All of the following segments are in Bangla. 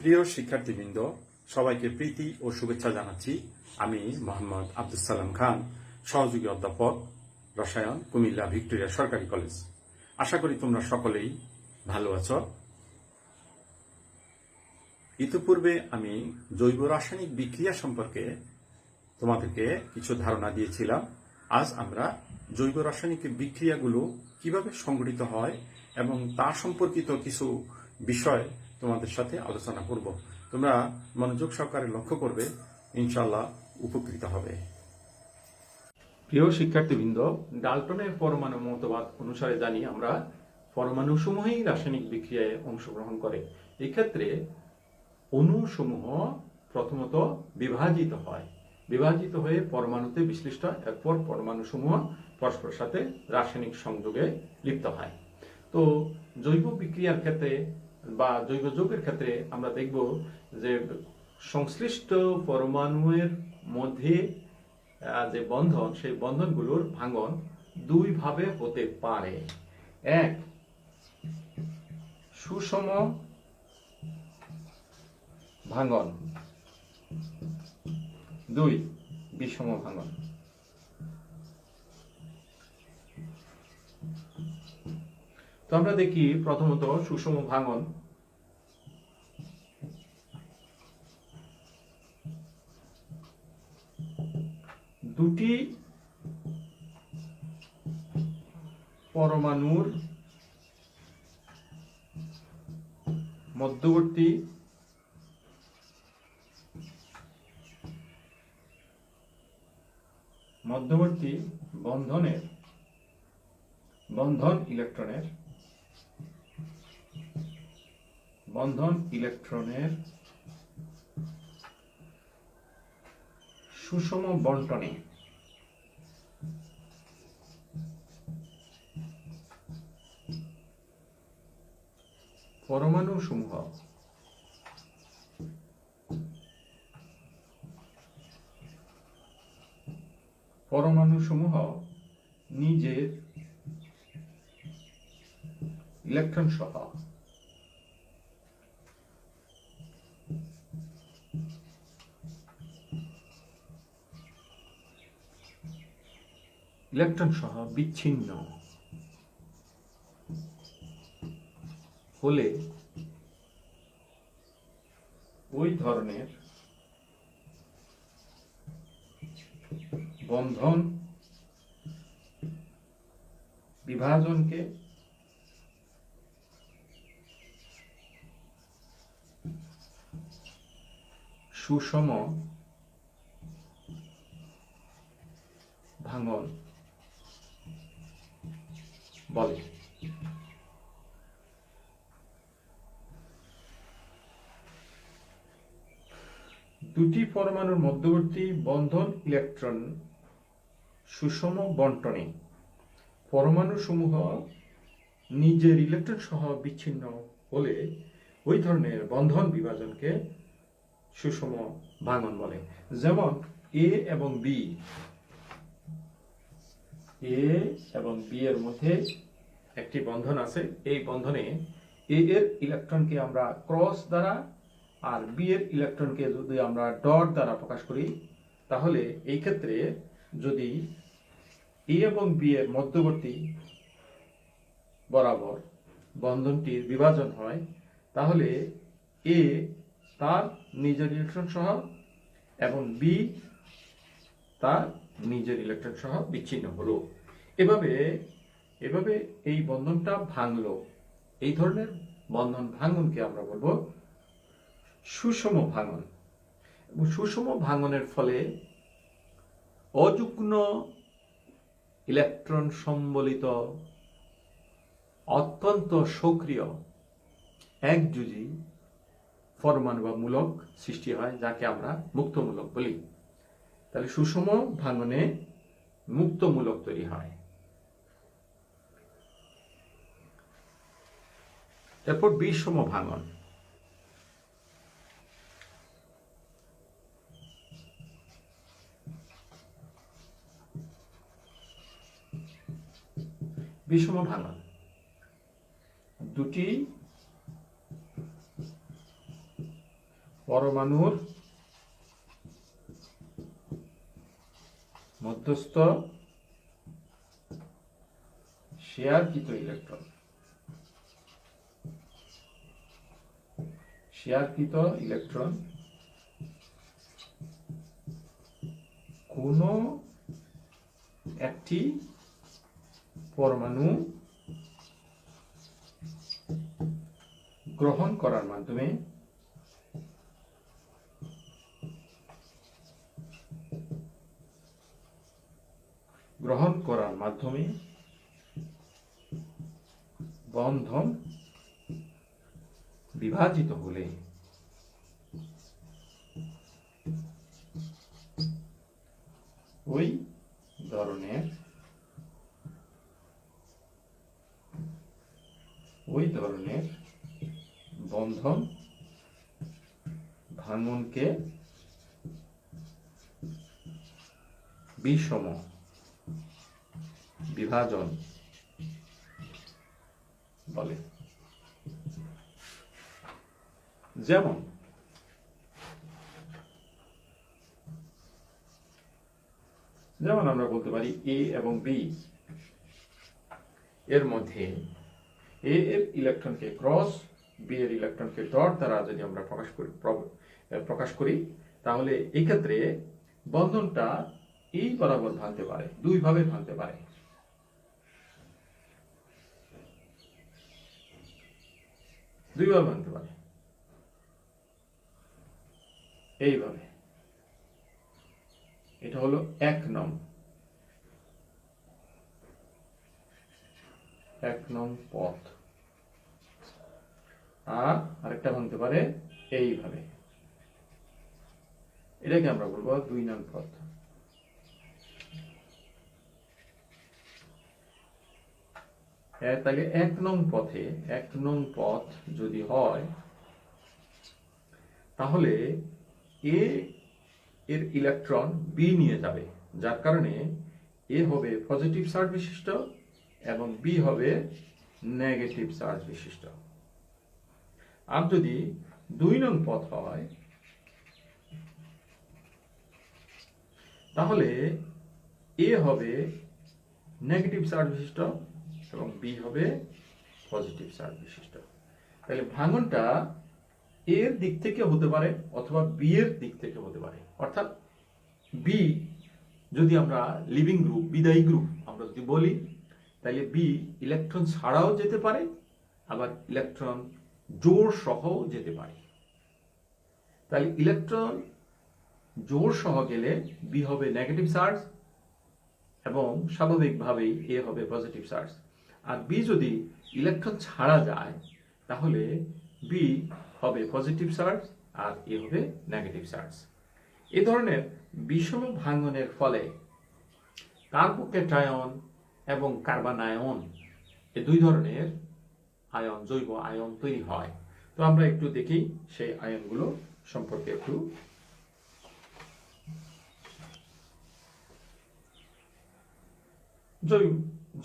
প্রিয় শিক্ষার্থীবৃন্দ, সবাইকে প্রীতি ও শুভেচ্ছা জানাচ্ছি। আমি মোহাম্মদ আব্দুল সালাম খান, সহযোগী অধ্যাপক, রসায়ন, কুমিল্লা ভিক্টোরিয়া সরকারি কলেজ। আশা করি তোমরা সকলেই ভালো আছো। ইতিপূর্বে আমি জৈব রাসায়নিক বিক্রিয়া সম্পর্কে তোমাদেরকে কিছু ধারণা দিয়েছিলাম। আজ আমরা জৈব রাসায়নিক বিক্রিয়াগুলো কিভাবে সংঘটিত হয় এবং তা সম্পর্কিত কিছু বিষয় তোমাদের সাথে আলোচনা করব। তোমরা মনোযোগ সহকারে লক্ষ্য করবে, ইনশাআল্লাহ উপকৃত হবে। প্রিয় শিক্ষার্থীবৃন্দ, ডাল্টনের পরমাণু মতবাদ অনুসারে জানি আমরা পরমাণুসমূহই রাসায়নিক বিক্রিয়ায় অংশগ্রহণ করে। এক্ষেত্রে অণুসমূহ প্রথমত বিভাজিত হয়, বিভাজিত হয়ে পরমাণুতে বিশ্লিষ্ট হয়, এরপর পরমাণুসমূহ পরস্পরের সাথে রাসায়নিক সংযোগে লিপ্ত হয়। তো জৈব বিক্রিয়ার ক্ষেত্রে বা জৈব যৌগের ক্ষেত্রে আমরা দেখব যে সংশ্লিষ্ট পরমাণুর মধ্যে যে বন্ধন, সেই বন্ধনগুলোর ভাঙন দুই ভাবে হতে পারে। এক, সুষম ভাঙন, দুই, বিষম ভাঙন। তো আমরা দেখি প্রথমত সুষম ভাঙন। দুটি পরমাণুর মধ্যবর্তী বন্ধন ইলেকট্রনের সুষম বণ্টনে পরমাণুসমূহ নিজের ইলেকট্রন সহ বিচ্ছিন্ন হলে ওই ধরনের বন্ধন বিভাজনকে সুষম ভাঙন বলে। দুটি পরমাণুর মধ্যবর্তী বন্ধন ইলেকট্রন সুষম বণ্টনে পরমাণুসমূহ নিজের ইলেকট্রন সহ বিচ্ছিন্ন হলে ওই ধরনের বন্ধন বিভাজনকে সুষম ভাঙন বলে। যেমন এ এবং বি এর মধ্যে একটি বন্ধন আছে। এই বন্ধনে এ এর ইলেকট্রনকে আমরা ক্রস দ্বারা আর বি এর ইলেকট্রনকে যদি আমরা ডট দ্বারা প্রকাশ করি, তাহলে এই ক্ষেত্রে যদি এ এবং বি এর মধ্যবর্তী বরাবর বন্ধনটির বিভাজন হয়, তাহলে এ তার নিজের ইলেকট্রন সহ এবং বি তার নিজের ইলেকট্রন সহ বিচ্ছিন্ন হলো। এভাবে এই বন্ধনটা ভাঙলো। এই ধরনের বন্ধন ভাঙনকে আমরা বলবো সুষম ভাঙন। এবং সুষম ভাঙনের ফলে অযুগ্ম ইলেকট্রন সম্বলিত অত্যন্ত সক্রিয় একযোজী পরমাণু বা মূলক সৃষ্টি হয়, যাকে আমরা মুক্ত মূলক বলি। তাহলে সুষম ভাঙনে মুক্ত মূলক তৈরি হয়। এরপর বিষম ভাঙন। বিষম ভাঙন দুটি পরমাণুর মধ্যস্থ শেয়ারকৃত ইলেকট্রন কোন একটি পরমাণু গ্রহণ করার মাধ্যমে বন্ধন বিভাজিত হলে ওই ধরনের বন্ধন ভাঙনকে বিষম বিভাজন বলে। যেমন আমরা বলতে পারি এ এবং বি এর মধ্যে এ এর ইলেকট্রনকে ক্রস, বি এর ইলেকট্রনকে ডট দ্বারা যদি আমরা প্রকাশ করি তাহলে এই ক্ষেত্রে বন্ধনটা এই বরাবর ভাঙতে পারে, দুই ভাবে ভাঙতে পারে। এইভাবে, এটা হলো 1 নং পথ। আর আরেকটা ভাঙতে পারে এইভাবে, এটাকে আমরা বলবো 2 নং পথ। তাহলে 1 নং পথ যদি হয় তাহলে এ এর ইলেকট্রন বি নিয়ে যাবে, যার কারণে এ হবে পজিটিভ চার্জ বিশিষ্ট এবং বি হবে নেগেটিভ চার্জ বিশিষ্ট। আর যদি 2 নং পথ হয় তাহলে এ হবে নেগেটিভ চার্জ বিশিষ্ট এবং বি হবে পজিটিভ চার্জ বিশিষ্ট। তাহলে ভাঙনটা এর দিক থেকে হতে পারে অথবা বি এর দিক থেকে হতে পারে। অর্থাৎ বি যদি আমরা লিভিং গ্রুপ, বিদায়ী গ্রুপ আমরা যদি বলি, তাহলে বি ইলেকট্রন ছাড়াও যেতে পারে, আবার ইলেকট্রন জোড় সহ যেতে পারে। তাহলে ইলেকট্রন জোড় সহ গেলে বি হবে নেগেটিভ চার্জ এবং স্বাভাবিকভাবেই এ হবে পজিটিভ চার্জ। আর বি যদি ইলেকট্রন ছাড়া যায় তাহলে বি হবে পজিটিভ চার্জ আর এ হবে নেগেটিভ চার্জ। এ ধরনের বিষম ভাঙনের ফলে কার্বোক্যাটায়ন এবং কার্বনায়ন, এই 2 ধরনের আয়ন, জৈব আয়ন তৈরি হয়। তো আমরা একটু দেখি সেই আয়নগুলো সম্পর্কে একটু।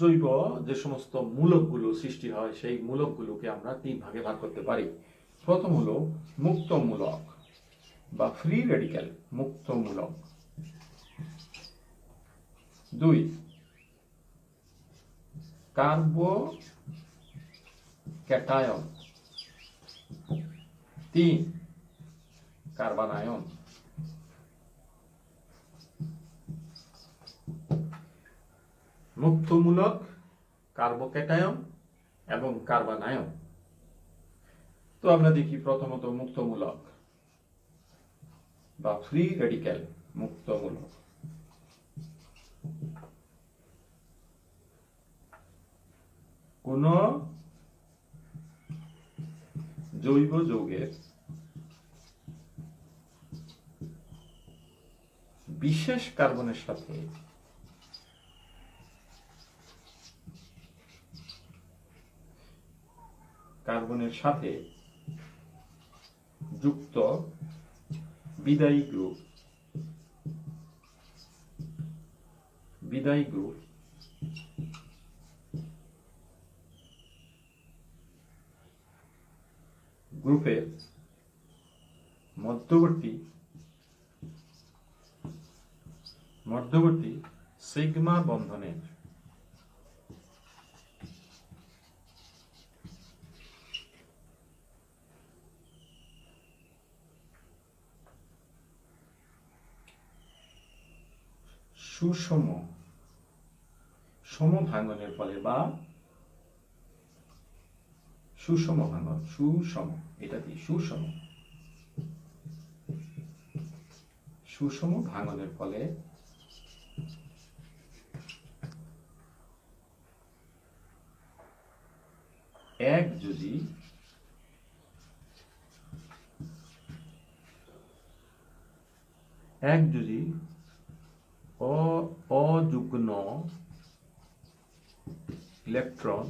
জৈব যে সমস্ত মূলকগুলো সৃষ্টি হয় সেই মূলকগুলোকে আমরা 3 ভাগে ভাগ করতে পারি। প্রথম হলো মুক্ত মূলক বা ফ্রি রেডিক্যাল, মুক্ত মূলক। 2 কার্বোক্যাটায়ন। 3 কার্বনায়ন। মুক্তমূলক, কার্বোক্যাটায়ন এবং কার্বনায়ন। তো আমরা দেখি প্রথমত মুক্তমূলক বা ফ্রি রেডিক্যাল। মুক্তমূলক কোন জৈব যৌগের বিশেষ কার্বনের সাথে যুক্ত বিদায়ী গ্রুপ গ্রুপের মধ্যবর্তী সিগমা বন্ধনের সুষম ভাঙনের ফলে বা সুষম ভাঙনের ফলে এক যদি অযুগ্ন ইলেকট্রন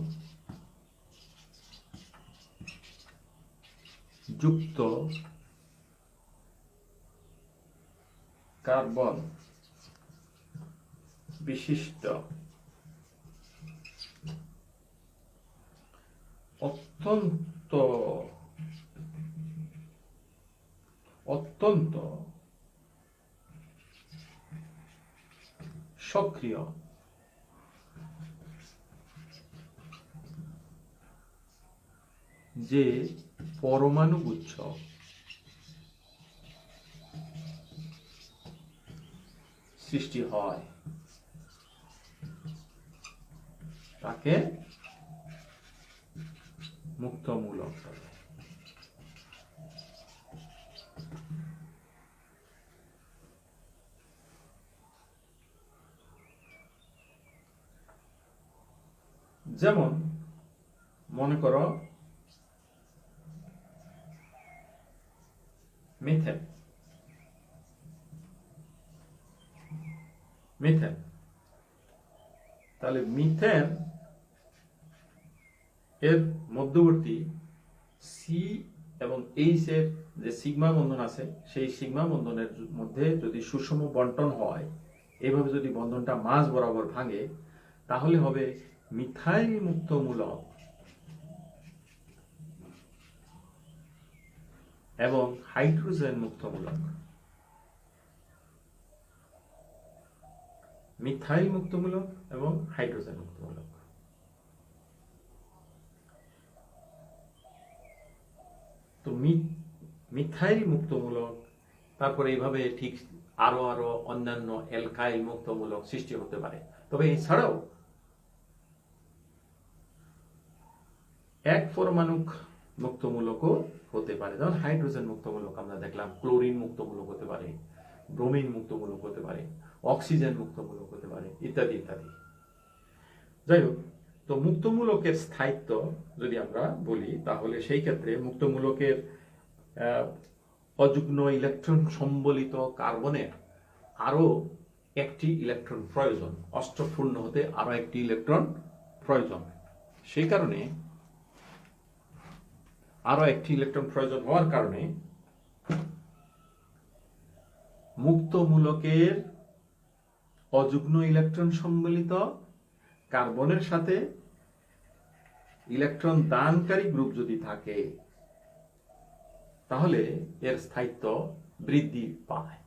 যুক্ত কার্বন বিশিষ্ট অত্যন্ত সক্রিয় যে পরমাণু গুচ্ছ সৃষ্টি হয় তাকে মুক্তমূলক বলে। যেমন মনে করো মিথেন তাহলে মিথেন এর মধ্যবর্তী সি এবং এইচ এর যে সিগমা বন্ধন আছে সেই সিগমা বন্ধনের মধ্যে যদি সুষম বন্টন হয়, এইভাবে যদি বন্ধনটা মাঝ বরাবর ভাঙে, তাহলে হবে মিথাইল মুক্তমূলক এবং হাইড্রোজেন মুক্তমূলক। মিথাইল মুক্তমূলক এবং হাইড্রোজেন মুক্তমূলক। তো মিথাইল মুক্তমূলক, তারপরে এইভাবে ঠিক আরো অন্যান্য অ্যালকাইল মুক্তমূলক সৃষ্টি হতে পারে। তবে এছাড়াও এক পরমাণুক মুক্তমূলকও হতে পারে, যেমন হাইড্রোজেন মুক্তমূলক আমরা দেখলাম, ক্লোরিন মুক্তমূলক হতে পারে, ব্রোমিন মুক্তমূলক হতে পারে, অক্সিজেন মুক্তমূলক হতে পারে, ইত্যাদি ইত্যাদি। যাই হোক, তো মুক্তমূলকের স্থায়িত্ব যদি আমরা বলি, তাহলে সেই ক্ষেত্রে মুক্তমূলকের অযুগ্ন ইলেকট্রন সম্বলিত কার্বনের আরো একটি ইলেকট্রন প্রয়োজন, অষ্টপূর্ণ হতে আরো একটি ইলেকট্রন প্রয়োজন। সেই কারণে আরো একটি ইলেকট্রন প্রয়োজন হওয়ার কারণে মুক্তমূলকের অযুগ্ন ইলেকট্রন সম্বলিত কার্বনের সাথে ইলেকট্রন দানকারী গ্রুপ যদি থাকে, তাহলে এর স্থায়িত্ব বৃদ্ধি পায়।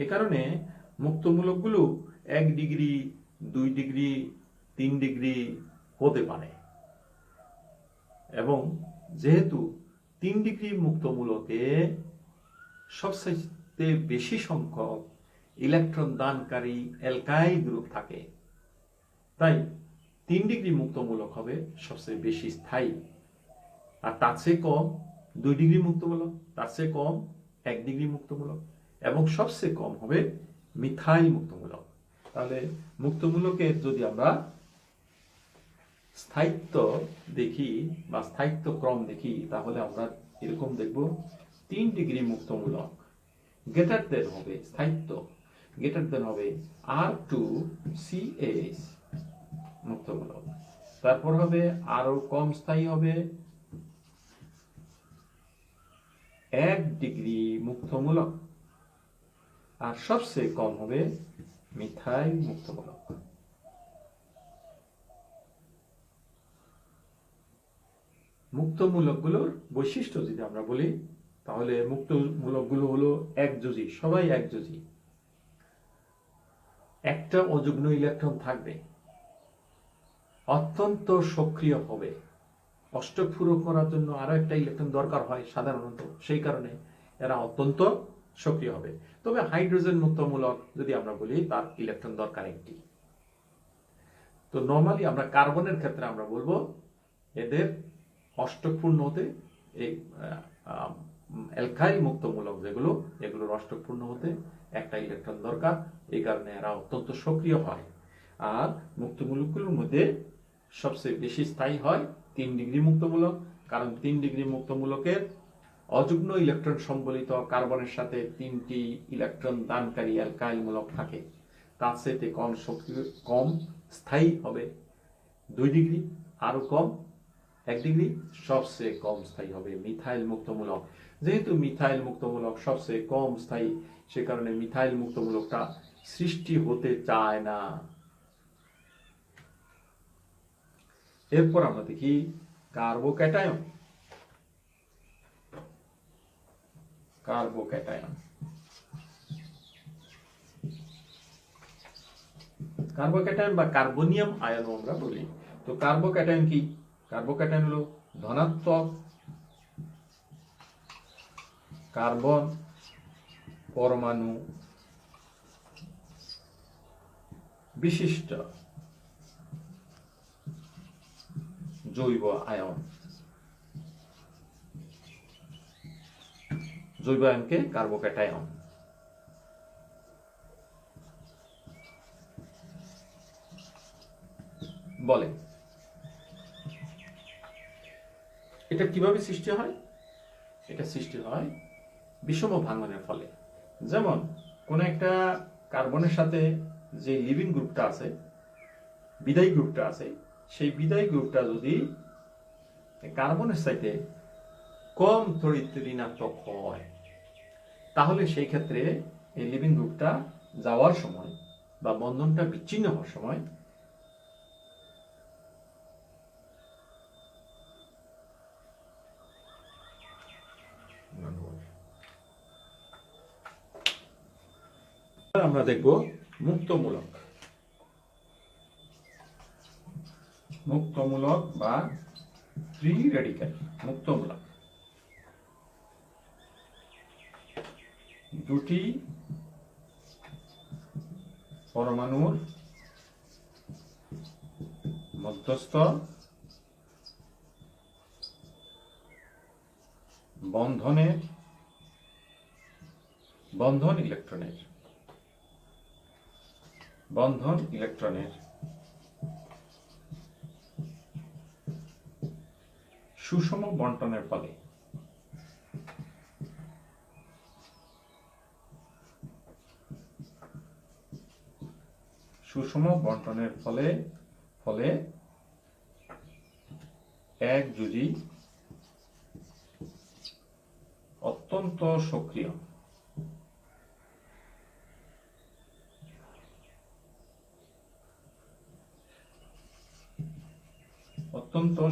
এ কারণে মুক্তমূলকগুলো 1 ডিগ্রি, 2 ডিগ্রি, 3 ডিগ্রি হতে পারে। এবং যেহেতু 3 ডিগ্রি মুক্তমূলকে সবচেয়ে বেশি সংখ্যক ইলেকট্রন দানকারী অ্যালকাইল গ্রুপ থাকে, তাই 3 ডিগ্রি মুক্তমূলক হবে সবচেয়ে বেশি স্থায়ী। আর তার চেয়ে কম 2 ডিগ্রি মুক্তমূলক, তার চেয়ে কম 1 ডিগ্রি মুক্তমূলক, এবং সবচেয়ে কম হবে মিথাইল মুক্তমূলক। তাহলে মুক্তমূলকের যদি আমরা স্থায়িত্ব দেখি বা স্থায়িত্ব ক্রম দেখি, তাহলে আমরা এরকম দেখব: 3 ডিগ্রি মুক্তমূলক গ্রেটার দেন হবে স্থায়িত্ব গ্রেটার দেন হবে R2CH মুক্তমূলক। তারপর হবে আরো কম স্থায়ী হবে 1 ডিগ্রি মুক্তমূলক, আর সবচেয়ে কম হবে মিথাইল মুক্তমূলক। মুক্ত মূলকগুলোর বৈশিষ্ট্য যদি আমরা বলি, তাহলে মুক্ত মূলকগুলো হলো একযোজী, সবাই একযোজী। একটা অযুগ্ম ইলেকট্রন থাকবে, অত্যন্ত সক্রিয় হবে। অষ্টক পূরক করার জন্য আরো একটা ইলেকট্রন দরকার হয় সাধারণত, সেই কারণে এরা অত্যন্ত সক্রিয় হবে। তবে হাইড্রোজেন মুক্ত মূলক যদি আমরা বলি, তার ইলেকট্রন দরকার একটি। তো নরমালি আমরা কার্বনের ক্ষেত্রে আমরা বলবো এদের অষ্টক পূর্ণ হতে, এই অ্যালকাইল মুক্ত মূলক যেগুলো, এগুলোর অষ্টক পূর্ণ হতে একটা ইলেকট্রন দরকার, এই কারণে এরা অত্যন্ত সক্রিয় হয়। আর মুক্ত মূলকগুলোর মধ্যে সবচেয়ে বেশি স্থায়ী হয় 3 ডিগ্রি মুক্তমূলক, কারণ 3 ডিগ্রি মুক্তমূলকের অযুগ্ম ইলেকট্রন সম্বলিত কার্বনের সাথে 3টি ইলেকট্রন দানকারী অ্যালকাইল মূলক থাকে। তার সাথে কম স্থায়ী হবে 2 ডিগ্রি, আরো কম 1 ডিগ্রি, সবচেয়ে কম স্থায়ী হবে মিথাইল মুক্তমূলক। যেহেতু মিথাইল মুক্তমূলক সবচেয়ে কম স্থায়ী, সে কারণে মিথাইল মুক্তমূলকটা সৃষ্টি হতে চায় না। এরপর আমরা দেখি কার্বোক্যাটায়ন। কার্বোক্যাটায়ন কার্বোক্যাটায়ন বা কার্বনিয়াম আয়নও আমরা বলি। তো কার্বোক্যাটায়ন কি? কার্বোক্যাটায়ন হলো ধনাত্মক কার্বন পরমাণু বিশিষ্ট জৈব আয়ন। জৈব আয়নকে কার্বোক্যাটায়ন বলে। এটা কিভাবে সৃষ্টি হয়? এটা সৃষ্টি হয় বিষম ভাঙনের ফলে। যেমন কোন একটা কার্বনের সাথে যে লিভিং গ্রুপটা আছে, বিদায়ী গ্রুপটা আছে, সেই বিদায়ী গ্রুপটা যদি কার্বনের সাথে কম তড়িৎ ঋণাত্মক হয়, তাহলে সেই ক্ষেত্রে এই লিভিং গ্রুপটা যাওয়ার সময় বা বন্ধনটা বিচ্ছিন্ন হওয়ার সময় আমরা দেখব মুক্তমূলক। মুক্তমূলক বা ফ্রি রেডিক্যাল মুক্তমূলক। দুটি পরমাণুর মধ্যস্থ বন্ধন ইলেকট্রনের সুষম বণ্টনের ফলে একযোজী অত্যন্ত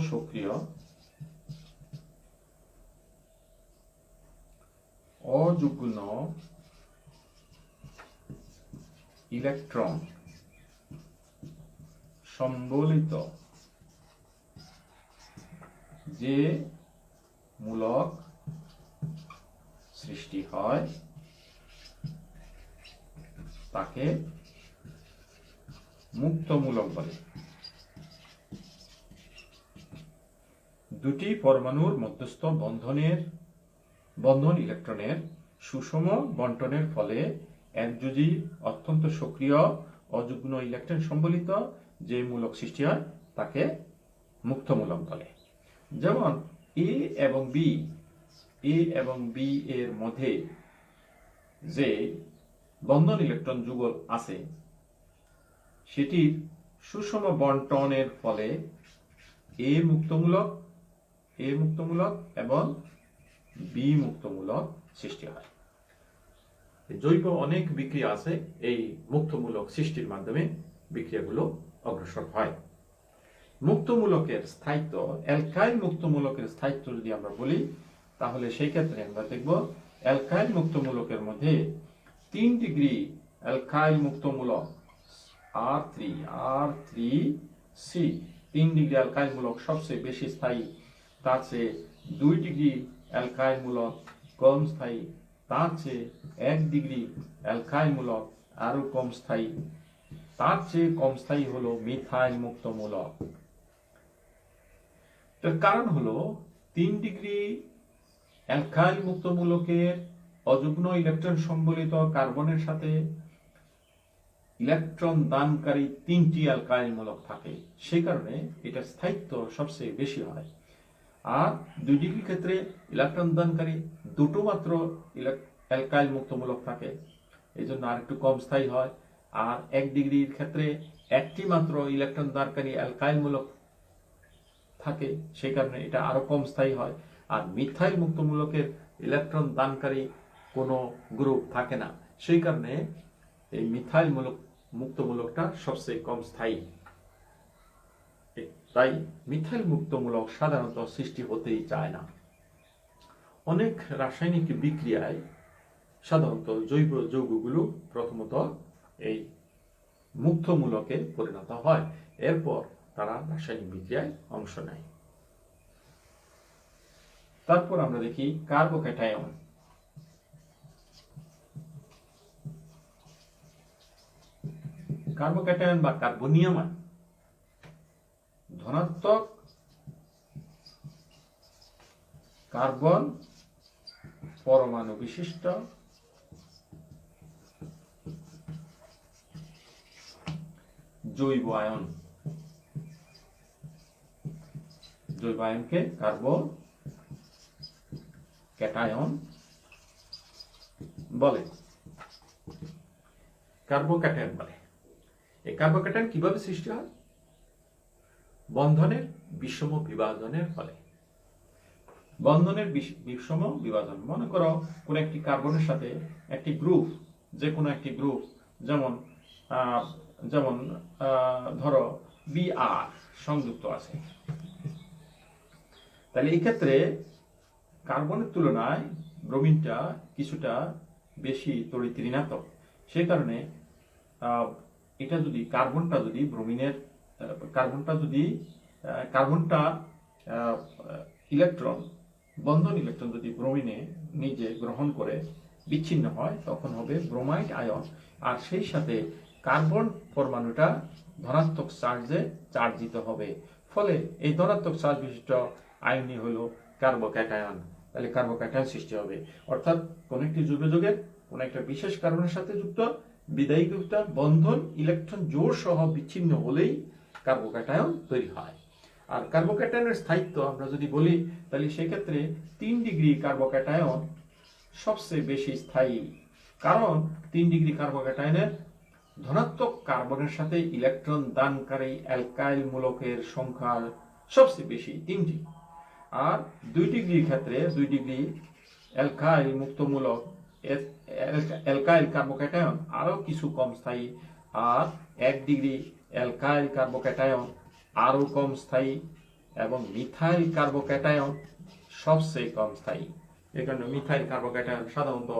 সক্রিয় অযুগ্ম ইলেকট্রন সম্বলিত যে মূলক সৃষ্টি হয় তাকে মুক্তমূলক বলে। দুটি পরমাণুর মধ্যস্থ বন্ধন ইলেকট্রনের সুষম বণ্টনের ফলে একযোজী অত্যন্ত সক্রিয় অযুগ্ম ইলেকট্রন সম্বলিত যে মূলক সৃষ্টি হয় তাকে মুক্তমূলক বলে। যেমন এ এবং বি এর মধ্যে যে বন্ধন ইলেকট্রন যুগল আছে, সেটির সুষম বণ্টনের ফলে এ মুক্তমূলক এবং বি মুক্তমূলক সৃষ্টি হয়। জৈব অনেক বিক্রিয়া আছে, এই মুক্তমূলক সৃষ্টির মাধ্যমে বিক্রিয়াগুলো অগ্রসর হয়। মুক্তমূলকের স্থায়িত্ব, অ্যালকাইল মুক্তমূলকের স্থায়িত্ব যদি আমরা বলি, তাহলে সেই ক্ষেত্রে আমরা দেখব অ্যালকাইল মুক্তমূলকের মধ্যে 3 ডিগ্রি অ্যালকাইল মুক্তমূলক R3C 3 ডিগ্রি অ্যালকাইল মূলক সবচেয়ে বেশি স্থায়ী, তার চেয়ে 2 ডিগ্রি অ্যালকাইল মূলক কম স্থায়ী, তার চেয়ে 1 ডিগ্রি অ্যালকাইল মূলক আরো কম স্থায়ী, তার চেয়ে কম স্থায়ী হলো মিথাইল মুক্তমূলক। এর কারণ হলো 3 ডিগ্রি অ্যালকাইল মুক্তমূলকের অযুগ্ম ইলেকট্রন সম্বলিত কার্বনের সাথে ইলেকট্রন দানকারী 3টি অ্যালকাইল মূলক থাকে, সেই কারণে এটার স্থায়িত্ব সবচেয়ে বেশি হয়। আর 2 ডিগ্রি ক্ষেত্রে ইলেকট্রন দানকারী 2টো মাত্র অ্যালকাইল মুক্তমূলক থাকে, এই জন্য আর একটু কম স্থায়ী হয়। আর 1 ডিগ্রির ক্ষেত্রে একটি মাত্র ইলেকট্রন দানকারী অ্যালকাইল মূলক থাকে, সেই কারণে এটা আরো কম স্থায়ী হয়। আর মিথাইল মুক্তমূলকের ইলেকট্রন দানকারী কোনো গ্রুপ থাকে না, সেই কারণে এই মিথাইল মুক্তমূলকটা সবচেয়ে কম স্থায়ী। তাই মিথাইল মুক্তমূলক সাধারণত সৃষ্টি হতেই চায় না। অনেক রাসায়নিক বিক্রিয়ায় সাধারণত জৈব যৌগগুলো প্রথমত এই মুক্তমূলকে পরিণত হয়, এরপর তারা রাসায়নিক বিক্রিয়ায় অংশ নেয়। তারপর আমরা দেখি কার্বোক্যাটায়ন। কার্বোক্যাটায়ন বা কার্বনিয়াম ধনাত্মক কার্বন পরমাণু বিশিষ্ট জৈব আয়ন। জৈব আয়নকে কার্বোক্যাটায়ন বলে। কার্বোক্যাটায়ন বলে। এই কার্বোক্যাটায়ন কিভাবে সৃষ্টি হয়? বন্ধনের বিষম বিভাজনের ফলে। বন্ধনের বিষম বিভাজন, মনে করো কোন একটি কার্বনের সাথে একটি গ্রুপ, যে কোনো একটি গ্রুপ, যেমন ধরো Br সংযুক্ত আছে, তাহলে এই ক্ষেত্রে কার্বনের তুলনায় ব্রোমিনটা কিছুটা বেশি তড়িৎ ঋণাত্মক, সেই কারণে এটা যদি কার্বনটা ইলেকট্রন বন্ধন ইলেকট্রন যদি ব্রোমিনে নিজে গ্রহণ করে বিচ্ছিন্ন হয়, তখন হবে ব্রোমাইড আয়ন। আর সেই সাথে কার্বন পরমাণুটা ধনাত্মক চার্জে চার্জিত হবে, ফলে এই ধনাত্মক চার্জ বিশিষ্ট আয়নই হলো কার্বোক্যাটায়ন। তাহলে কার্বোক্যাটায়ন সৃষ্টি হবে, অর্থাৎ কোন একটি জৈব যৌগের কোন একটা বিশেষ কার্বনের সাথে যুক্ত বিদায়ী গ্রুপটা বন্ধন ইলেকট্রন জোড় সহ বিচ্ছিন্ন হলেই কার্বোক্যাটায়ন তৈরি হয়। আর কার্বোক্যাটায়নের স্থায়িত্ব আমরা যদি বলি, তাহলে সেক্ষেত্রে 3 ডিগ্রি কার্বোক্যাটায়ন সবচেয়ে বেশি স্থায়ী, কারণ 3 ডিগ্রি কার্বোক্যাটায়নের ধনাত্মক কার্বনের সাথে ইলেকট্রন দানকারী অ্যালকাইল মূলকের সংখ্যা সবচেয়ে বেশি 3টি। আর 2 ডিগ্রির ক্ষেত্রে 2 ডিগ্রি অ্যালকাইল মুক্তমূলক অ্যালকাইল কার্বোক্যাটায়ন আরো কিছু কম স্থায়ী, আর 1 ডিগ্রি অ্যালকাইল কার্বোক্যাটায়ন আরো কম স্থায়ী, এবং মিথাইল কার্বোক্যাটায়ন সবচেয়ে কম স্থায়ী। এই কারণে মিথাইল কার্বোক্যাটায়ন সাধারণত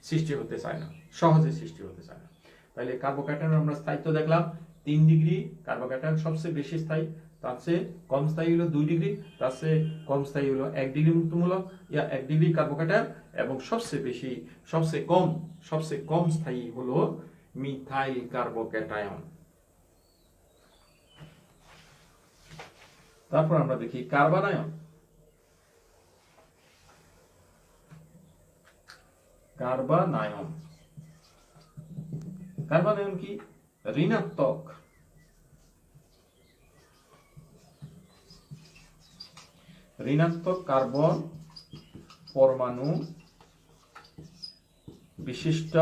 সৃষ্টি হতে চায় না, সহজে সৃষ্টি হতে চায় না। তাহলে কার্বোক্যাটায়ন আমরা স্থায়িত্ব দেখলাম, 3 ডিগ্রি কার্বোক্যাটায়ন সবচেয়ে বেশি স্থায়ী, তার চেয়ে কম স্থায়ী হলো 2 ডিগ্রি, তার চেয়ে কম স্থায়ী হলো 1 ডিগ্রি মুক্তমূলক 1 ডিগ্রি কার্বোক্যাটায়ন, এবং সবচেয়ে কম স্থায়ী হলো মিথাইল কার্বোক্যাটায়ন। তারপর আমরা দেখি কার্বনায়ন। কার্বনায়ন কি? ঋণাত্মক কার্বন পরমাণু বিশিষ্ট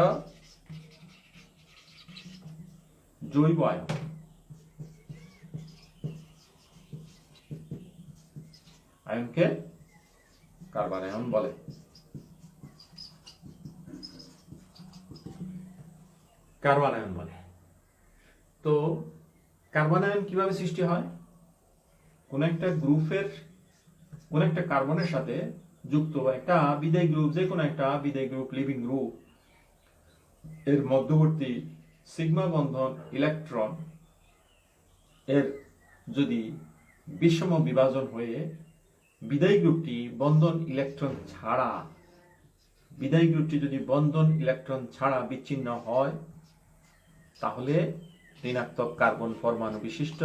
জৈব আয়ন। আয়নকে কার্বনায়ন বলে। তো কার্বনায়ন কিভাবে সৃষ্টি হয়? কোন একটা গ্রুপের কোন একটা কার্বনের সাথে যুক্ত একটা বিদায়ী গ্রুপ, যে কোনো একটা বিদায়ী গ্রুপ, লিভিং গ্রুপ এর মধ্যবর্তী সিগমা বন্ধন ইলেকট্রন এর যদি বিষম বিভাজন হয়ে বিদায়ী গ্রুপটি বন্ধন ইলেকট্রন ছাড়া বিচ্ছিন্ন হয়, তাহলে ঋণাত্মক কার্বন পরমাণু বিশিষ্ট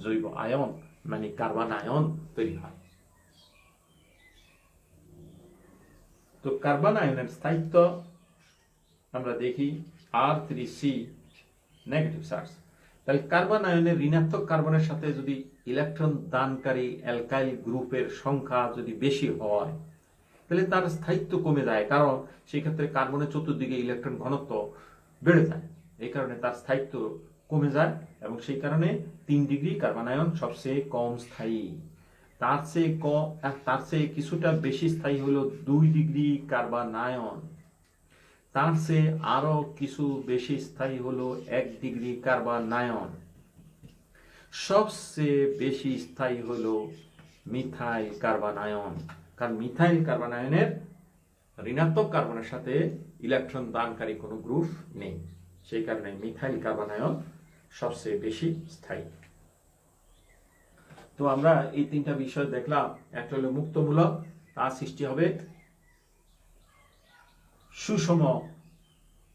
জৈব আয়ন মানে কার্বন আয়ন তৈরি হয়। তো কার্বন আয়নের স্থায়িত্ব আমরা দেখি R3C নেগেটিভ চার্জ। তাহলে কার্বন আয়নের ঋণাত্মক কার্বনের সাথে যদি ইলেকট্রন দানকারী অ্যালকাইল গ্রুপের সংখ্যা যদি বেশি হয়, তাহলে তার স্থায়িত্ব কমে যায়, কারণ সেই ক্ষেত্রে কার্বনের চতুর্দিকে ইলেকট্রন ঘনত্ব বেড়ে যায়, এই কারণে তার স্থায়িত্ব কমে যায়, এবং সেই কারণে 3 ডিগ্রি কার্বন আয়ন সবচেয়ে কম স্থায়ী। তার চেয়ে কিছুটা বেশি স্থায়ী হলো 2 ডিগ্রি কার্বন আয়ন। তার চেয়ে আরো কিছু বেশি স্থায়ী হলো 1 ডিগ্রি কার্বন আয়ন। সবচেয়ে বেশি স্থায়ী হলো মিথাইল কার্বন আয়ন, কারণ মিথাইল কার্বন আয়নের ঋণাত্মক কার্বনের সাথে ইলেকট্রন দানকারী কোনো গ্রুপ নেই, সেই কারণে মিথাইল কার্বন আয়ন সবচেয়ে বেশি স্থায়ী। তো আমরা এই 3টা বিষয় দেখলাম। একটা হলো মুক্তমূলক, তার সৃষ্টি হবে সুষম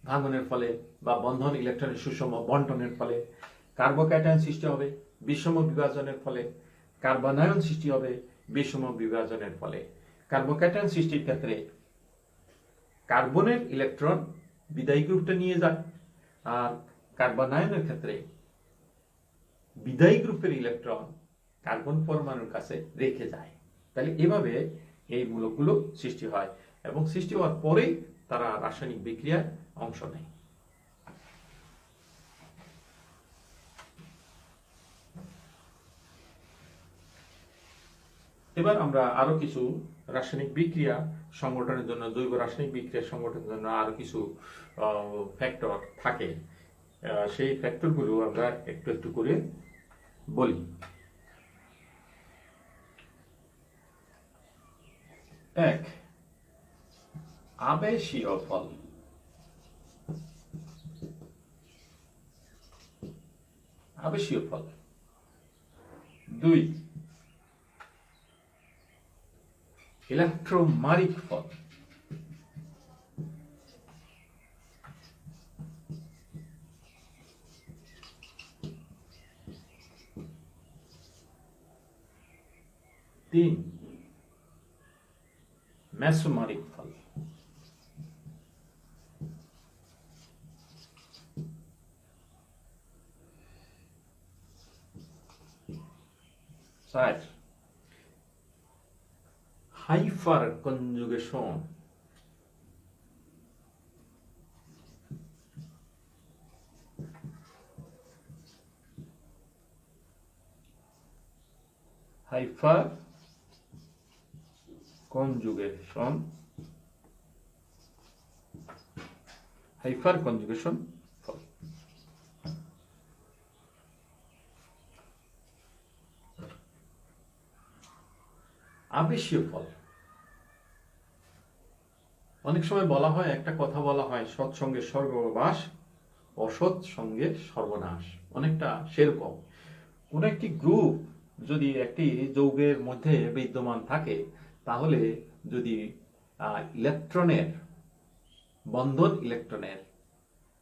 ভাঙনের ফলে বা বন্ধন ইলেকট্রনের সুষম বন্টনের ফলে। কার্বোক্যাটায়ন সৃষ্টি হবে বিষম বিভাজনের ফলে। কার্বনায়ন সৃষ্টি হবে বিষম বিভাজনের ফলে। কার্বোক্যাটায়ন সৃষ্টির ক্ষেত্রে কার্বনের ইলেকট্রন বিদায়ী গ্রুপটা নিয়ে যায়, আর কার্বনায়নের ক্ষেত্রে বিদায়ী গ্রুপের ইলেকট্রন কার্বন পরমাণুর কাছে রেখে যায়। তাহলে এভাবে এই মূলকগুলো সৃষ্টি হয়, এবং সৃষ্টি হওয়ার পরেই তারা রাসায়নিক বিক্রিয়ায় অংশ নেয়। এবার আমরা আরো কিছু রাসায়নিক বিক্রিয়া সংগঠনের জন্য, জৈব রাসায়নিক বিক্রিয়া সংগঠনের জন্য আরো কিছু ফ্যাক্টর থাকে, সেই ফ্যাক্টরগুলো আমরা একটু একটু করে বলি। এক, আবেশীয় ফল। আবেশীয় ফল। 2, ইলেকট্রোমারিক ফল। 3, মেসোমারিক ফল। 4, হাইপার কনজুগেশন। 5, ফল। আবেশীয় ফল। অনেক সময় বলা হয়, একটা কথা বলা হয়, সৎসঙ্গে স্বর্গবাস, অসৎ সঙ্গে সর্বনাশ। অনেকটা সেরকম। কোন একটি গ্রুপ যদি একটি যৌগের মধ্যে বিদ্যমান থাকে, তাহলে যদি বন্ধন ইলেকট্রনের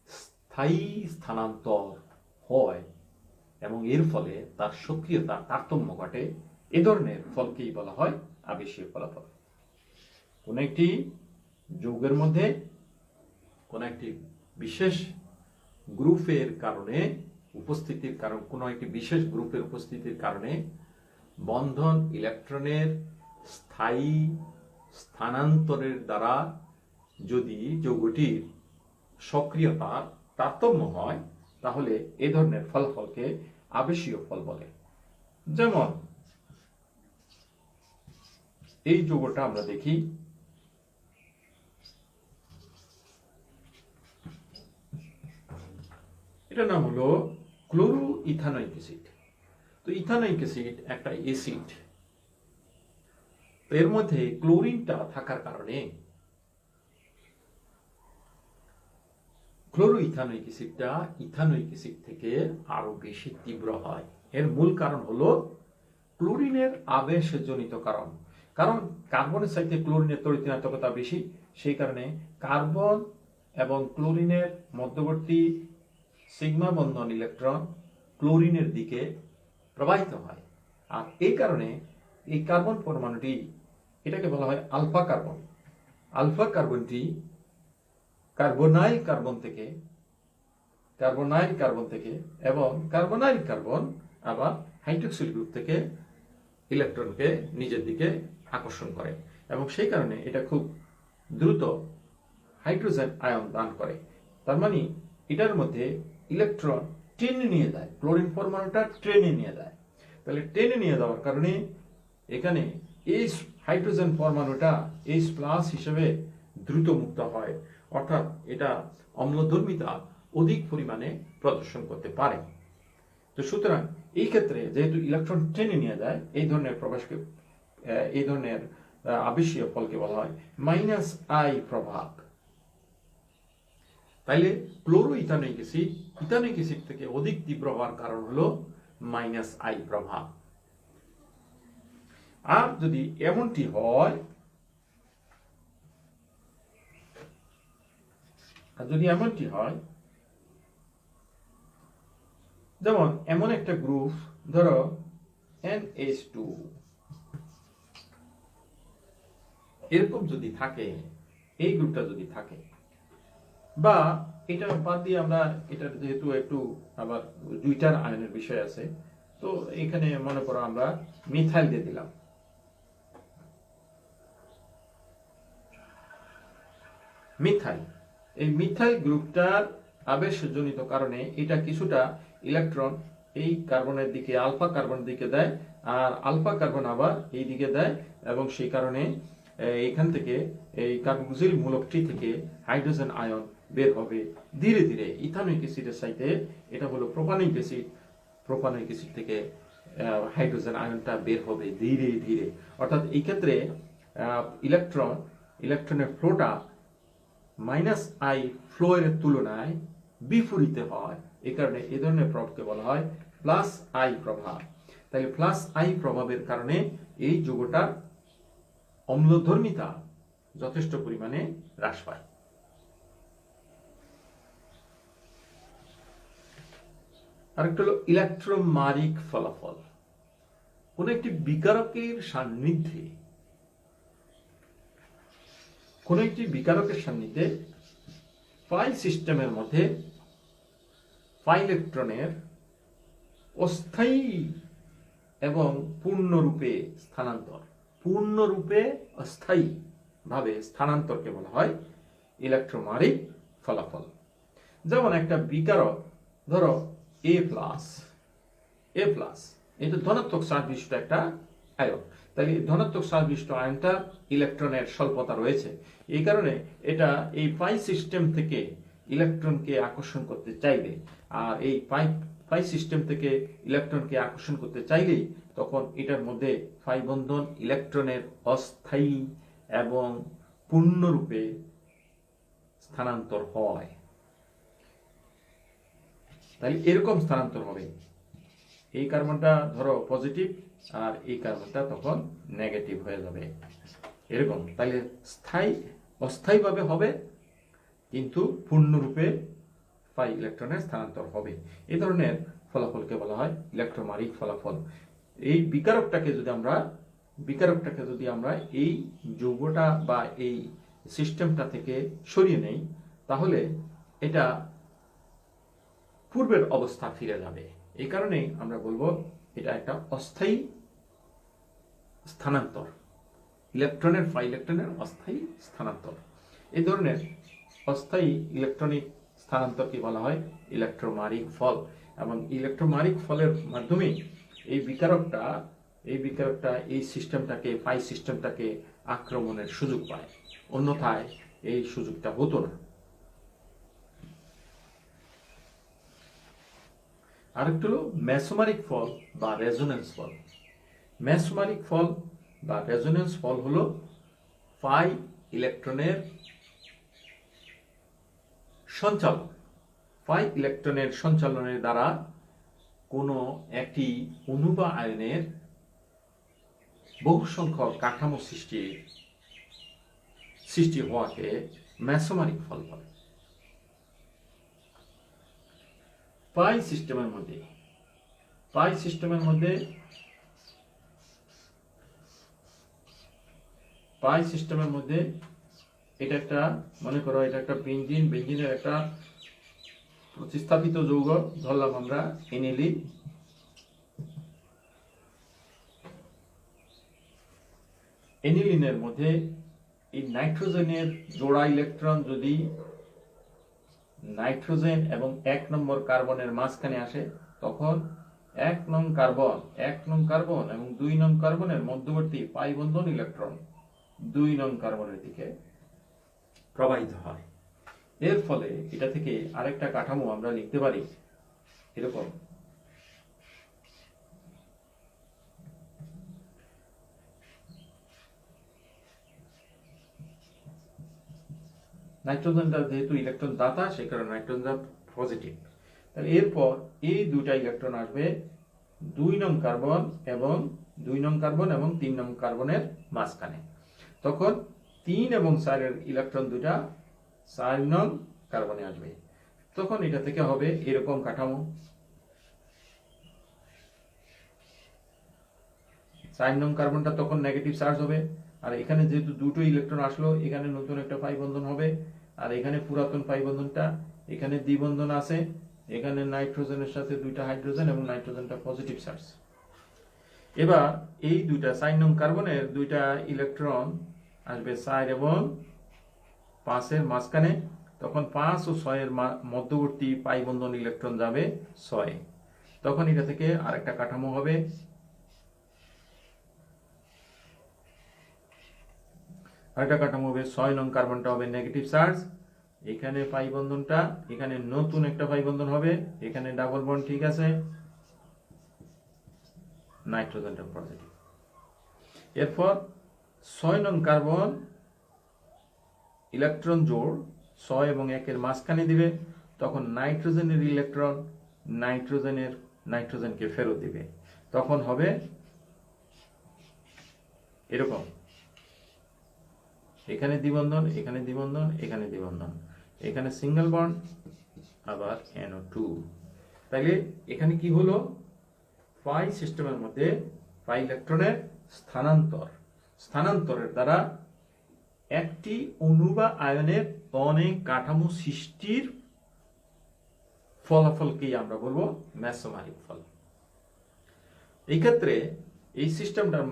স্থায়ী স্থানান্তর হয় এবং এর ফলে তার সক্রিয়তার তারতম্য ঘটে, এ ধরনের ফলকেই বলা হয় আবেশীয় ফলাফল। কোন একটি যৌগের মধ্যে কোন একটি বিশেষ গ্রুপের কারণে কোন একটি বিশেষ গ্রুপের উপস্থিতির কারণে বন্ধন ইলেকট্রনের স্থায়ী স্থানান্তরের দ্বারা যদি যৌগটির সক্রিয়তার তারতম্য হয়, তাহলে এ ধরনের ফলাফলকে আবেশীয় ফল বলে। যেমন এই যৌগটা আমরা দেখি, এটার নাম হলো ক্লোরোইথানোয়িক অ্যাসিড। তো ইথানোয়িক অ্যাসিড একটা অ্যাসিড, এর মধ্যে ক্লোরিনটা থাকার কারণে ক্লোরোইথানোয়িক অ্যাসিডটা ইথানোয়িক অ্যাসিড থেকে আরো বেশি তীব্র হয়। এর মূল কারণ হলো ক্লোরিনের আবেশজনিত কারণ। কারণ কার্বনের চাইতে ক্লোরিনের তড়িৎ-ঋণাত্মকতা বেশি, সেই কারণে কার্বন এবং ক্লোরিনের মধ্যবর্তী সিগমা বন্ধন ইলেকট্রন ক্লোরিনের দিকে প্রবাহিত হয়। আর এই কারণে এই কার্বন পরমাণুটি, এটাকে বলা হয় আলফা কার্বন। আলফা কার্বনটি কার্বনাইল কার্বন থেকে এবং কার্বনাইল কার্বন আবার হাইড্রক্সিল গ্রুপ থেকে ইলেকট্রনকে নিজের দিকে আকর্ষণ করে এবং সেই কারণে এটা খুব দ্রুত হাইড্রোজেন আয়ন দান করে। তার মানে এটার মধ্যে ইলেকট্রন টেনে নিয়ে যায়, ক্লোরিন পরমাণুটা টেনে নিয়ে যায়। তাহলে টেনে নিয়ে যাওয়ার কারণে এখানে এইচ হাইড্রোজেন পরমাণুটা H+ হিসেবে দ্রুত মুক্ত হয়, অর্থাৎ এটা অম্লধর্মিতা অধিক পরিমাণে প্রদর্শন করতে পারে। তো সুতরাং এই ক্ষেত্রে যেহেতু ইলেকট্রন টেনে নিয়ে যায়, এই ধরনের প্রবেশকে, এই ধরনের আবেশীয় ফলকে বলা হয় -I প্রভাব। তাইলে ক্লোরো ইথানোয়িক অ্যাসিড থেকে অধিক তীব্র হওয়ার কারণ হলো -I প্রভাব। আর যদি এমনটি হয়, যেমন এমন একটা গ্রুপ, ধরো NH2, এরকম যদি থাকে, এই গ্রুপটা যদি থাকে, বা এটা বাদ দিয়ে আমরা, এটা যেহেতু একটু আবার দুইটার আয়নের বিষয় আছে, তো এখানে মনে করো আমরা মিথাইল দিয়ে দিলাম। এই মিথাইল গ্রুপটার আবেশজনিত কারণে এটা কিছুটা ইলেকট্রন এই কার্বনের দিকে, আলফা কার্বনের দিকে দেয়, আর আলফা কার্বন আবার এই দিকে দেয়, এবং সেই কারণে এখান থেকে এই কার্বক্সিল মূলকটি থেকে হাইড্রোজেন আয়ন বের হবে ধীরে ধীরে। ইথানোয়িক অ্যাসিডের সাথে এটা হলো প্রোপানোয়িক অ্যাসিড থেকে হাইড্রোজেন আয়নটা বের হবে ধীরে ধীরে। অর্থাৎ এই ক্ষেত্রে ইলেকট্রনের ফ্লোটা -I ফ্লো এর তুলনায় বিপরীতে হয়। এই কারণে এই ধরনের প্রভাবকে বলা হয় +I প্রভাব। তাহলে +I প্রভাবের কারণে এই যৌগটার অম্লধর্মিতা যথেষ্ট পরিমাণে হ্রাস পায়। আরেকটা হলো ইলেকট্রোমারিক ফলাফল। কোন একটি বিকারকের সান্নিধ্যে পাই সিস্টেমের মধ্যে পাই ইলেকট্রনের অস্থায়ী এবং পূর্ণরূপে অস্থায়ী ভাবে স্থানান্তরকে বলা হয় ইলেকট্রোমারিক ফলাফল। যেমন একটা বিকারক, ধরো A+, এটা ধনাত্মক চার্জ বিশিষ্ট একটা আয়ন। তাহলে ধনাত্মক চার্জ বিশিষ্ট আয়নটা ইলেকট্রনের স্বল্পতা রয়েছে, এই কারণে এটা এই পাই সিস্টেম থেকে ইলেকট্রনকে আকর্ষণ করতে চাইবে, আর এই পাই সিস্টেম থেকে ইলেকট্রনকে আকর্ষণ করতে চাইলেই তখন এটার মধ্যে পাই বন্ধন ইলেকট্রনের অস্থায়ী এবং পূর্ণরূপে স্থানান্তর হয়। তাহলে এরকম স্থানান্তর হবে, এই কার্বনটা ধরো পজিটিভ আর এই কার্বনটা তখন নেগেটিভ হয়ে যাবে, এরকম। তাহলে অস্থায়ীভাবে হবে, কিন্তু পূর্ণরূপে পাই ইলেকট্রনের স্থানান্তর হবে। এই ধরনের ফলাফলকে বলা হয় ইলেকট্রোমারিক ফলাফল। এই বিকারকটাকে যদি আমরা এই যৌগটা বা এই সিস্টেমটা থেকে সরিয়ে নেই, তাহলে এটা পূর্বের অবস্থা ফিরে যাবে। এই কারণেই আমরা বলবো এটা একটা অস্থায়ী স্থানান্তর, পাই ইলেকট্রনের অস্থায়ী স্থানান্তর। এই ধরনের অস্থায়ী ইলেকট্রনিক স্থানান্তরকে বলা হয় ইলেকট্রোমারিক ফল, এবং ইলেকট্রোমারিক ফলের মাধ্যমে এই বিকারকটা এই সিস্টেমটাকে, পাই সিস্টেমটাকে আক্রমণের সুযোগ পায়, অন্যথায় এই সুযোগটা হতো না। আরেকটা হলো মেসোমারিক ফল বা রেজোনেন্স ফল। মেসোমারিক ফল বা রেজোনেন্স ফল হলো পাই ইলেকট্রনের সঞ্চালন। পাই ইলেকট্রনের সঞ্চালনের দ্বারা কোনো একটি অণু বা আয়নের বহু সংখ্যক কাঠামো সৃষ্টি হওয়াকে মেসোমারিক ফল বলে। পাই সিস্টেমের মধ্যে এটা একটা, মনে করো এটা একটা বেঞ্জিনের একটা প্রতিস্থাপিত যৌগ ধরলাম আমরা এনিলিন। এনিলিনের মধ্যে এই নাইট্রোজেনের জোড়া ইলেকট্রন যদি নাইট্রোজেন এবং 1 নম্বর কার্বনের মাঝখানে আসে, তখন 1 নং কার্বন এবং 2 নং কার্বনের মধ্যবর্তী পাই বন্ধন ইলেকট্রন 2 নং কার্বনের দিকে প্রবাহিত হয়। এর ফলে এটা থেকে আরেকটা কাঠামো আমরা লিখতে পারি এরকম। নাইট্রোজেনটা যেহেতু ইলেকট্রন দাতা, সেই কারণে নাইট্রোজেনটা পজিটিভ। তাহলে এরপর এই দুইটা ইলেকট্রন আসবে 2 নং কার্বন এবং 3 নং কার্বনের মাঝখানে। তখন 3 এবং 4 এর ইলেকট্রন দুইটা 4 নং কার্বনে আসবে। তখন এটা থেকে হবে এরকম কাঠামো। 4 নং কার্বনটা তখন নেগেটিভ চার্জ হবে, আর এখানে যেহেতু দুটো ইলেকট্রন আসলো, এখানে নতুন একটা পাই বন্ধন হবে, আর এখানে পুরাতন পাই বন্ধনটা, এখানে দ্বিবন্ধন আছে, এখানে নাইট্রোজেনের সাথে দুইটা হাইড্রোজেন এবং নাইট্রোজেনটা পজিটিভ চার্জ। এবার এই দুইটা 4 নং কার্বনের দুইটা ইলেকট্রন আসবে 4 এবং 5 এর মাঝখানে। তখন 5 ও 6 এর মধ্যবর্তী পাই বন্ধন ইলেকট্রন যাবে 6। তখন এটা থেকে আরেকটা কাঠামো হবে। আরেকটা কাঠামো হবে 6 নং কার্বনটা হবে নেগেটিভ চার্জ, এখানে পাই বন্ধনটা, এখানে নতুন একটা পাই বন্ধন হবে, এখানে ডাবল বন্ড ঠিক আছে, নাইট্রোজেনটা পজিটিভ। এরপর 6 নং কার্বন ইলেকট্রন জোড় 6 এবং 1 এর মাঝখানে দিবে, তখন নাইট্রোজেনের ইলেকট্রন নাইট্রোজেনকে ফেরত দিবে। তখন হবে এরকম, এখানে দ্বিবন্ধন, এখানে দ্বিবন্ধন, এখানে দ্বিবন্ধন, এখানে সিঙ্গেল বন্ড, আবার NO2। তাইলে এখানে কি হলো, পাই সিস্টেমের মধ্যে পাই ইলেকট্রনের স্থানান্তরের দ্বারা একটি অণু বা আয়নের অনেক কাঠামো সৃষ্টির ফলাফলকেই আমরা বলবো মেসোমারিক ফল। এই ক্ষেত্রে এই সিস্টেমটার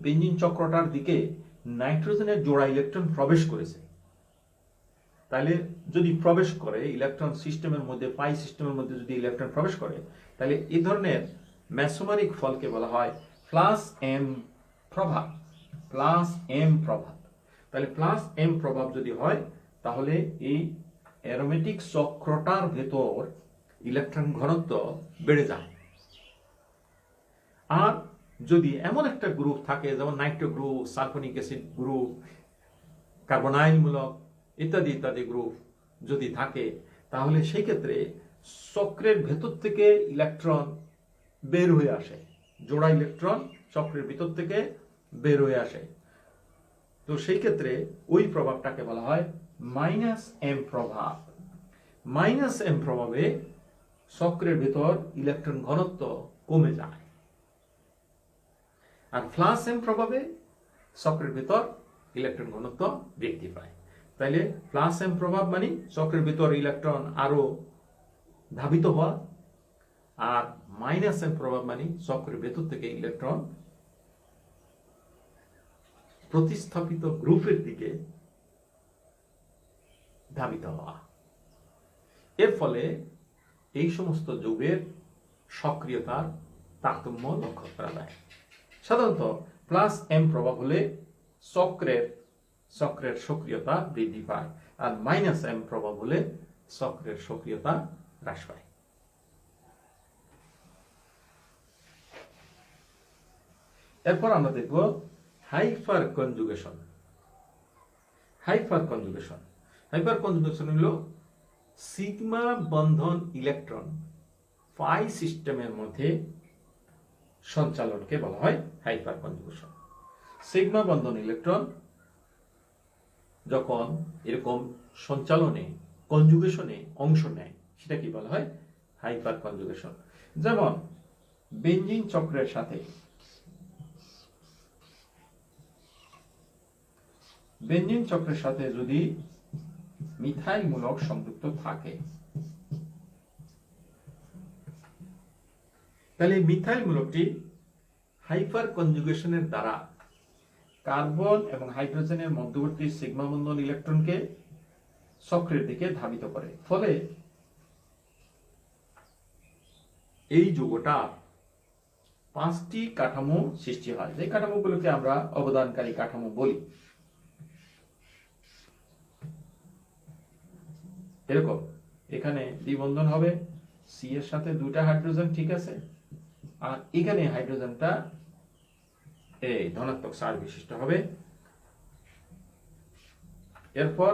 বেঞ্জিন চক্রটার দিকে নাইট্রোজেনের জোড়া ইলেকট্রন প্রবেশ করেছে। তাহলে যদি প্রবেশ করে ইলেকট্রন সিস্টেমের মধ্যে, পাই সিস্টেমের মধ্যে যদি ইলেকট্রন প্রবেশ করে, তাহলে এই ধরনের মেসোমারিক ফলকে বলা হয় প্লাস এম প্রভাব। তাহলে প্লাস এম প্রভাব যদি হয়, তাহলে এই অ্যারোমেটিক চক্রটার ভেতর ইলেকট্রন ঘনত্ব বেড়ে যায়। আর যদি এমন একটা গ্রুপ থাকে, যেমন Nitro group, sulphonic acid group, carbonyl মূলক ইত্যাদি ইত্যাদি গ্রুপ যদি থাকে, তাহলে সেই ক্ষেত্রে চক্রের ভেতর থেকে ইলেকট্রন বের হয়ে আসে, জোড়া ইলেকট্রন চক্রের ভিতর থেকে বের হয়ে আসে। তো সেই ক্ষেত্রে ওই প্রভাবটাকে বলা হয় মাইনাস এম প্রভাব। মাইনাস এম প্রভাবে চক্রের ভিতর ইলেকট্রন ঘনত্ব কমে যায়, আর প্লাস এম প্রভাবে চক্রের ভিতর ইলেকট্রন ঘনত্ব বৃদ্ধি পায়। তাইলে প্লাস এম প্রভাব মানে চক্রের ভিতর ইলেকট্রন আরো ধাবিত হওয়া, আর মাইনাস এম প্রভাব মানে চক্রের ভেতর থেকে ইলেকট্রন প্রতিস্থাপিত গ্রুপের দিকে ধাবিত হওয়া। এর ফলে এই সমস্ত যৌগের সক্রিয়তার তারতম্য লক্ষ্য করা যায়। সাধারণত প্লাস এম প্রভাব হলে চক্রের সক্রিয়তা বৃদ্ধি পায়, আর মাইনাস এম প্রভাব হলে চক্রের সক্রিয়তা হ্রাস পায়। এরপর আমরা দেখব হাইপার কনজুগেশন। হাইপার কনজুগেশন হলো সিগমা বন্ধন ইলেকট্রন পাই সিস্টেমের মধ্যে সঞ্চালনকে বলা হয় হাইপার কনজুগেশন। সিগমা বন্ধন ইলেকট্রন যখন এরকম সঞ্চালনে কনজুগেশনে অংশ নেয় সেটা কি বলা হয় হাইপার কনজুগেশন। যেমন বেঞ্জিন চক্রের সাথে যদি মিথাইল মূলক সংযুক্ত থাকে, তাহলে মিথাইল মূলকটি হাইপার কনজুগেশনের দ্বারা কার্বন এবং হাইড্রোজেনের মধ্যবর্তী সিগমা বন্ধন ইলেকট্রনকে চক্রের দিকে ধাবিত করে, ফলে এই যৌগটা 5টি কাঠামো সৃষ্টি হয়, যে কাঠামোগুলোকে আমরা অবদানকারী কাঠামো বলি। এরকম এখানে দ্বিবন্ধন হবে, সি এর সাথে 2টা হাইড্রোজেন, ঠিক আছে, আর এখানে হাইড্রোজেনটা এই ধনাত্মক চার্জ বিশিষ্ট হবে। এরপর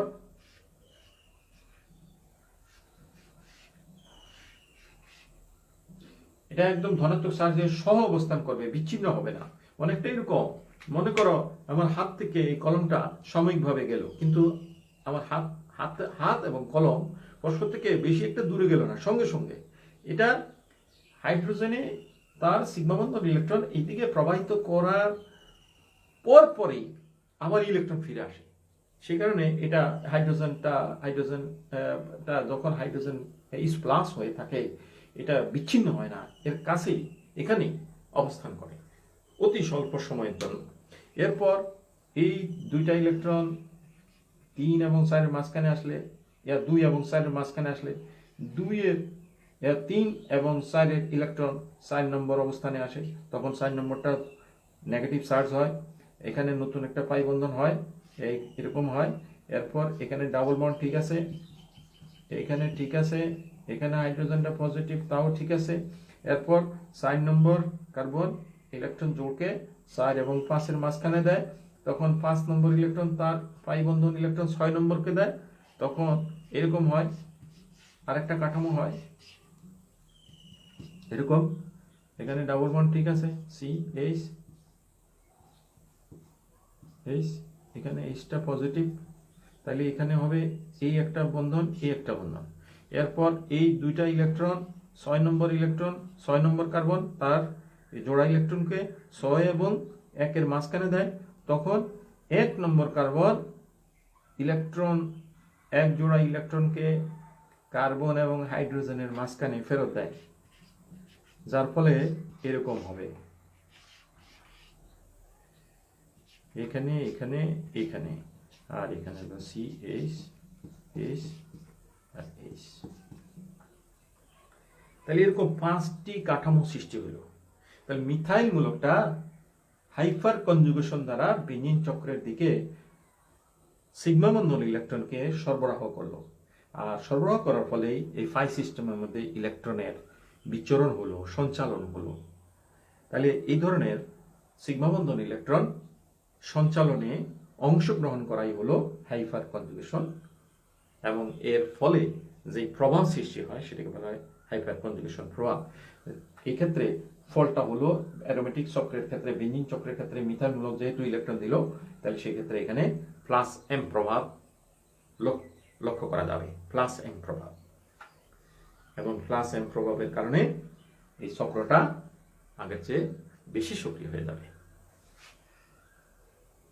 এটা একদম ধনাত্মক চার্জের সহ অবস্থান করবে, বিচ্ছিন্ন হবে না। অনেকটা এরকম মনে করো আমার হাত থেকে এই কলমটা সাময়িকভাবে গেল, কিন্তু আমার হাত এবং কলম পরস্পর থেকে বেশি একটা দূরে গেল না, সঙ্গে সঙ্গে এটা হাইড্রোজেনে তার সিগমা বন্ধন ইলেকট্রন এইদিকে প্রবাহিত করার পরপরই আবার ইলেকট্রন ফিরে আসে। সেই কারণে এটা হাইড্রোজেনটা যখন হাইড্রোজেন ইস প্লাস হয়ে থাকে এটা বিচ্ছিন্ন হয় না, এর কাছেই এখানেই অবস্থান করে অতি স্বল্প সময়ের জন্য। এরপর এই 2টা ইলেকট্রন 3 এবং 4 এর মাঝখানে আসলে, 2 এবং 4 এর মাঝখানে আসলে 3 এবং 4 এর ইলেকট্রন 4 নম্বর অবস্থানে আসে, তখন 4 নম্বরটা নেগেটিভ চার্জ হয়, এখানে নতুন একটা পাই বন্ধন হয়, এরকম হয়। এরপর এখানে ডাবল বন্ড, ঠিক আছে, এখানে ঠিক আছে, এখানে হাইড্রোজেনটা পজিটিভ, তাও ঠিক আছে। এরপর 4 নম্বর কার্বন ইলেকট্রন জোড়কে 4 এবং 5 এর মাঝখানে দেয়, তখন 5 নম্বর ইলেকট্রন তার পাই বন্ধন ইলেকট্রন 6 নম্বরকে দেয়, তখন এরকম হয়, আরেকটা কাঠামো হয় এরকম, এখানে ডাবল বন্ড, ঠিক আছে, সি এইচ, এখানে এইচটা পজিটিভ, তাহলে এখানে হবে এই একটা বন্ধন, এই একটা বন্ধন। এরপর এই 2টা ইলেকট্রন 6 নম্বর ইলেকট্রন 6 নম্বর কার্বন তার জোড়া ইলেকট্রনকে 6 এবং 1 এর মাঝখানে দেয়, তখন 1 নম্বর কার্বন ইলেকট্রন 1 জোড়া ইলেকট্রনকে কার্বন এবং হাইড্রোজেনের মাঝখানে ফেরত দেয়, যার ফলে এরকম হবে, এখানে এখানে এখানে, আর এখানে হলো C H H R H. তাহলে এরকম 5টি কাঠামো সৃষ্টি হলো। তাহলে মিথাইল মূলকটা হাইপার কনজুগেশন দ্বারা বেঞ্জিন চক্রের দিকে সিগমা বন্ধন ইলেকট্রনকে সরবরাহ করলো, আর সরবরাহ করার ফলে এই পাই সিস্টেমের মধ্যে ইলেকট্রনের বিচরণ হলো, সঞ্চালন হলো। তাহলে এই ধরনের সিগমা বন্ধন ইলেকট্রন সঞ্চালনে অংশগ্রহণ করাই হলো হাইপার কনজুগেশন, এবং এর ফলে যে প্রভাব সৃষ্টি হয় সেটাকে বলা হয় হাইপার কনজুগেশন প্রভাব। এই ক্ষেত্রে ফলটা হলো অ্যারোমেটিক চক্রের ক্ষেত্রে, বেঞ্জিন চক্রের ক্ষেত্রে মিথাইল মূলক যেহেতু ইলেকট্রন দিল, তাহলে সেই ক্ষেত্রে এখানে প্লাস এম প্রভাব লক্ষ্য করা যাবে, প্লাস এম প্রভাব, এবং প্লাস এম প্রভাবের কারণে এই চক্রটা আগের চেয়ে বেশি সক্রিয় হয়ে যাবে।